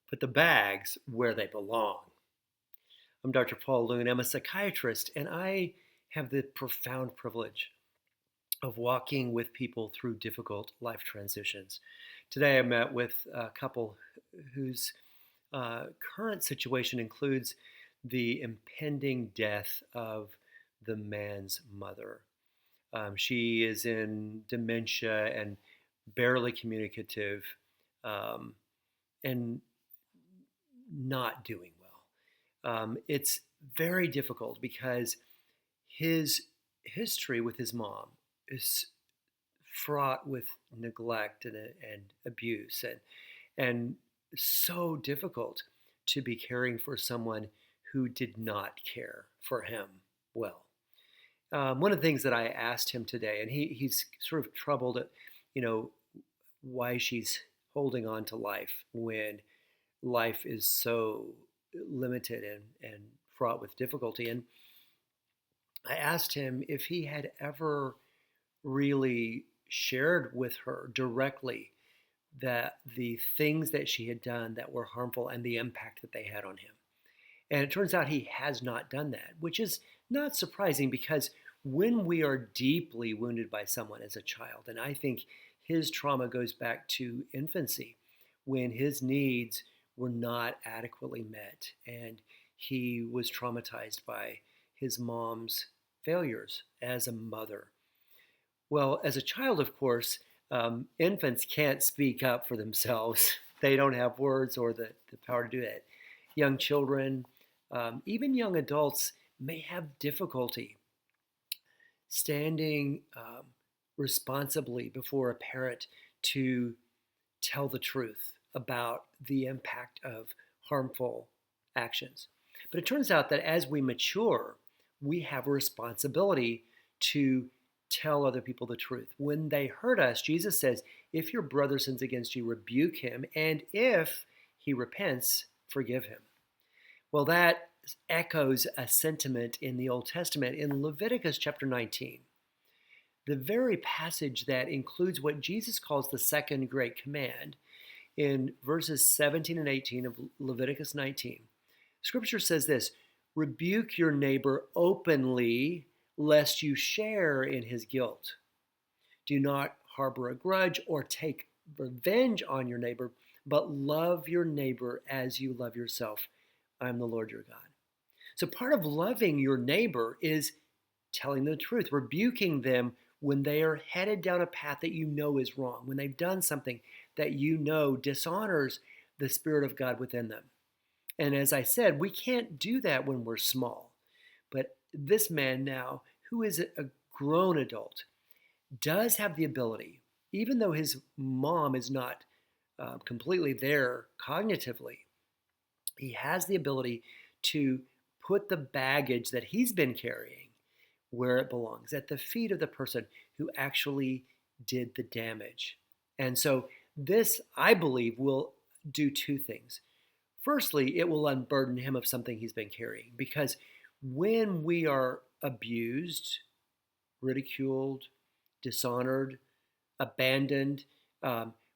Put the bags where they belong. I'm Dr. Paul Loon. I'm a psychiatrist, and I have the profound privilege of walking with people through difficult life transitions. Today, I met with a couple whose current situation includes the impending death of the man's mother. She is in dementia and barely communicative, um, and not doing well. It's very difficult because his history with his mom is fraught with neglect and abuse, and so difficult to be caring for someone who did not care for him well. One of the things that I asked him today, and he's sort of troubled at, you know, why she's holding on to life when life is so limited and fraught with difficulty. And I asked him if he had ever really shared with her directly that the things that she had done that were harmful and the impact that they had on him. And it turns out he has not done that, which is not surprising because when we are deeply wounded by someone as a child, and I think his trauma goes back to infancy when his needs were not adequately met and he was traumatized by his mom's failures as a mother. Well, as a child, of course, infants can't speak up for themselves. They don't have words or the power to do that. Young children, even young adults, may have difficulty standing responsibly before a parent to tell the truth about the impact of harmful actions. But it turns out that as we mature, we have a responsibility to tell other people the truth. When they hurt us, Jesus says, if your brother sins against you, rebuke him, and if he repents, forgive him. Well, that echoes a sentiment in the Old Testament in Leviticus chapter 19, the very passage that includes what Jesus calls the second great command. In verses 17 and 18 of Leviticus 19, Scripture says this: rebuke your neighbor openly, lest you share in his guilt. Do not harbor a grudge or take revenge on your neighbor, but love your neighbor as you love yourself. I am the Lord your God. So part of loving your neighbor is telling the truth, rebuking them when they are headed down a path that you know is wrong, when they've done something that you know dishonors the Spirit of God within them. And as I said, we can't do that when we're small. But this man now, who is a grown adult, does have the ability, even though his mom is not completely there cognitively, he has the ability to put the baggage that he's been carrying where it belongs, at the feet of the person who actually did the damage. And so this, I believe, will do two things. Firstly, it will unburden him of something he's been carrying, because when we are abused, ridiculed, dishonored, abandoned,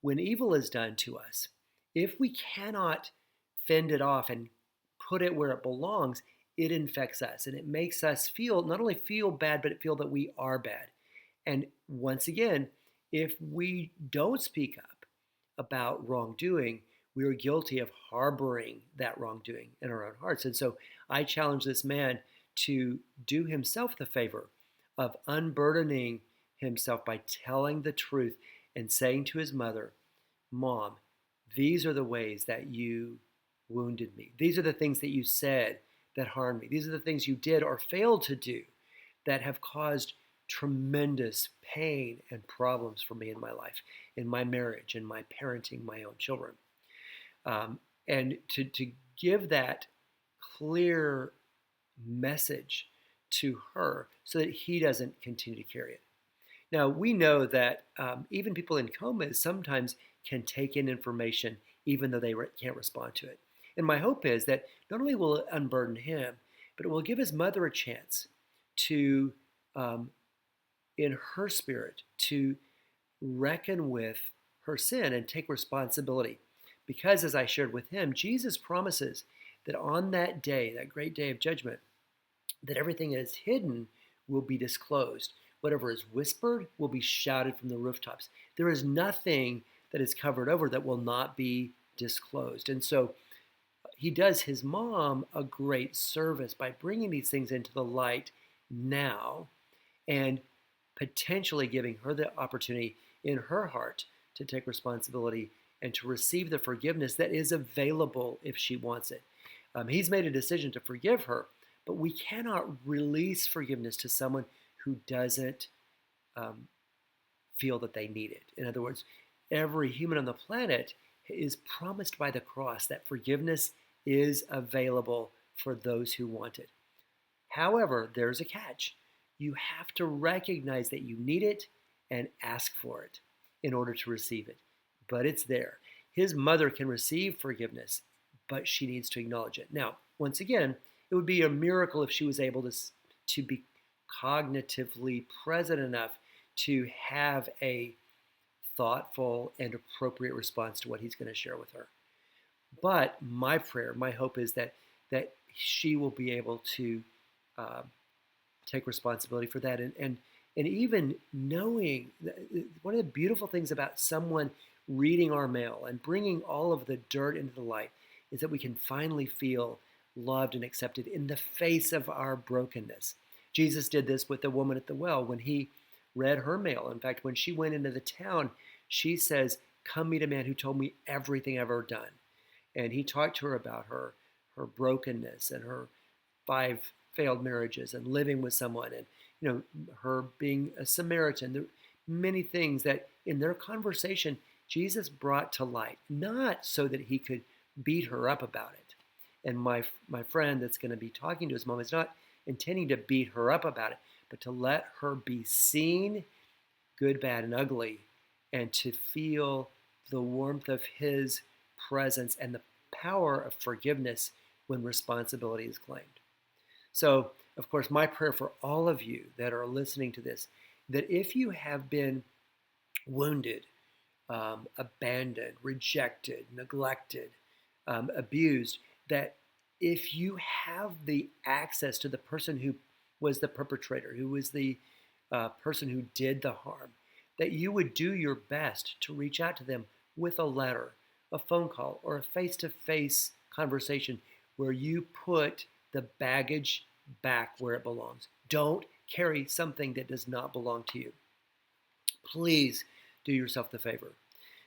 when evil is done to us, if we cannot fend it off and put it where it belongs, it infects us and it makes us feel, not only feel bad, but feel that we are bad. And once again, if we don't speak up about wrongdoing, we are guilty of harboring that wrongdoing in our own hearts. And so I challenge this man to do himself the favor of unburdening himself by telling the truth and saying to his mother, Mom, these are the ways that you wounded me. These are the things that you said that harmed me. These are the things you did or failed to do that have caused tremendous pain and problems for me in my life, in my marriage, in my parenting my own children. And to give that clear message to her so that he doesn't continue to carry it. Now, we know that even people in comas sometimes can take in information even though they can't respond to it. And my hope is that not only will it unburden him, but it will give his mother a chance to, in her spirit, to reckon with her sin and take responsibility. Because, as I shared with him, Jesus promises that on that day, that great day of judgment, that everything that is hidden will be disclosed. Whatever is whispered will be shouted from the rooftops. There is nothing that is covered over that will not be disclosed. And so he does his mom a great service by bringing these things into the light now and potentially giving her the opportunity in her heart to take responsibility and to receive the forgiveness that is available if she wants it. He's made a decision to forgive her, but we cannot release forgiveness to someone who doesn't um, feel that they need it. In other words, every human on the planet is promised by the cross that forgiveness is available for those who want it. However, there's a catch. You have to recognize that you need it and ask for it in order to receive it. But it's there. His mother can receive forgiveness, but she needs to acknowledge it. Now, once again, it would be a miracle if she was able to be cognitively present enough to have a thoughtful and appropriate response to what he's going to share with her. But my prayer, my hope is that she will be able to uh, take responsibility for that, and even knowing one of the beautiful things about someone reading our mail and bringing all of the dirt into the light is that we can finally feel loved and accepted in the face of our brokenness. Jesus did this with the woman at the well when he read her mail. In fact, when she went into the town, she says, "Come meet a man who told me everything I've ever done." And he talked to her about her brokenness and her 5 failed marriages and living with someone, and her being a Samaritan. There are many things that in their conversation Jesus brought to light, not so that he could beat her up about it. And my friend that's going to be talking to his mom is not intending to beat her up about it, but to let her be seen, good, bad, and ugly, and to feel the warmth of his presence and the power of forgiveness when responsibility is claimed. So, of course, my prayer for all of you that are listening to this, that if you have been wounded, abandoned, rejected, neglected, abused, that if you have the access to the person who was the perpetrator, who was the person who did the harm, that you would do your best to reach out to them with a letter, a phone call, or a face-to-face conversation where you put the baggage back where it belongs. Don't carry something that does not belong to you. Please do yourself the favor.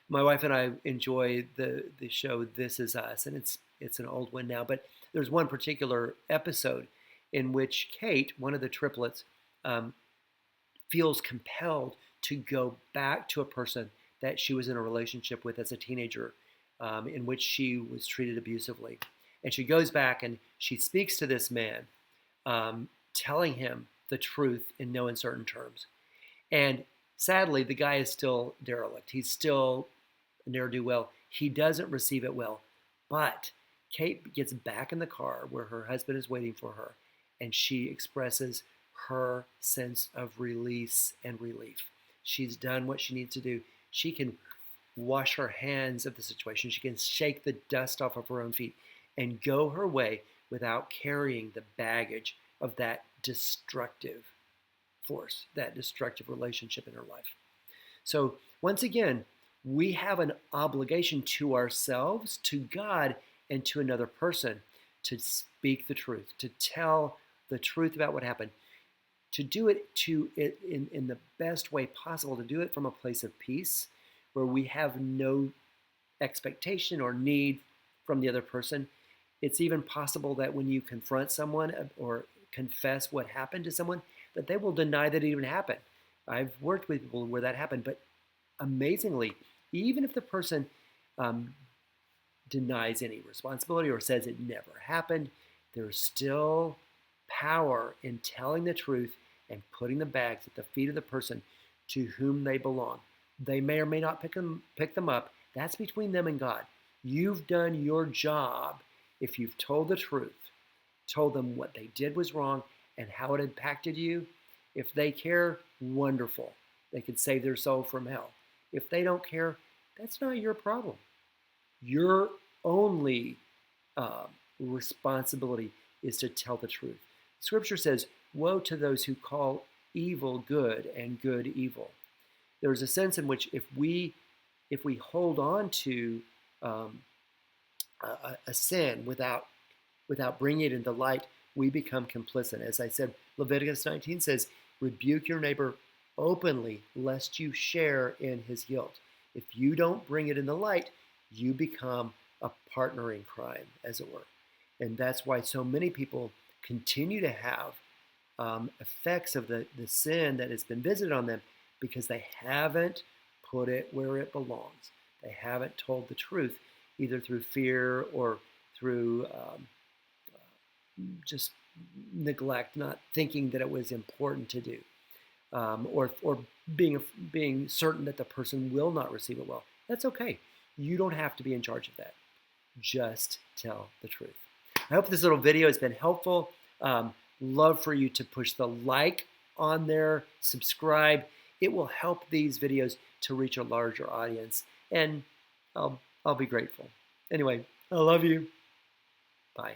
My wife and I enjoy the show This Is Us, and it's an old one now, but there's one particular episode in which Kate, one of the triplets, feels compelled to go back to a person that she was in a relationship with as a teenager, in which she was treated abusively. And she goes back and she speaks to this man, telling him the truth in no uncertain terms. And sadly, the guy is still derelict. He's still a ne'er-do-well. He doesn't receive it well. But Kate gets back in the car where her husband is waiting for her, and she expresses her sense of release and relief. She's done what she needs to do. She can wash her hands of the situation. She can shake the dust off of her own feet and go her way without carrying the baggage of that destructive force, that destructive relationship in her life. So once again, we have an obligation to ourselves, to God, and to another person to speak the truth, to tell the truth about what happened, to do it in the best way possible, to do it from a place of peace where we have no expectation or need from the other person. It's even possible that when you confront someone or confess what happened to someone, that they will deny that it even happened. I've worked with people where that happened, but amazingly, even if the person denies any responsibility or says it never happened, there's still power in telling the truth and putting the bags at the feet of the person to whom they belong. They may or may not pick them up. That's between them and God. You've done your job if you've told the truth, told them what they did was wrong and how it impacted you. If they care, wonderful. They could save their soul from hell. If they don't care, that's not your problem. Your only responsibility is to tell the truth. Scripture says, woe to those who call evil good and good evil. There's a sense in which if we hold on to um, a sin without bringing it into light, we become complicit. As I said, Leviticus 19 says, rebuke your neighbor openly, lest you share in his guilt. If you don't bring it in the light, you become a partner in crime, as it were. And that's why so many people continue to have effects of the sin that has been visited on them, because they haven't put it where it belongs. They haven't told the truth, either through fear or through just neglect, not thinking that it was important to do, or being certain that the person will not receive it well. That's okay. You don't have to be in charge of that. Just tell the truth. I hope this little video has been helpful. Love for you to push the like on there, subscribe. It will help these videos to reach a larger audience, and I'll be grateful. Anyway, I love you. Bye.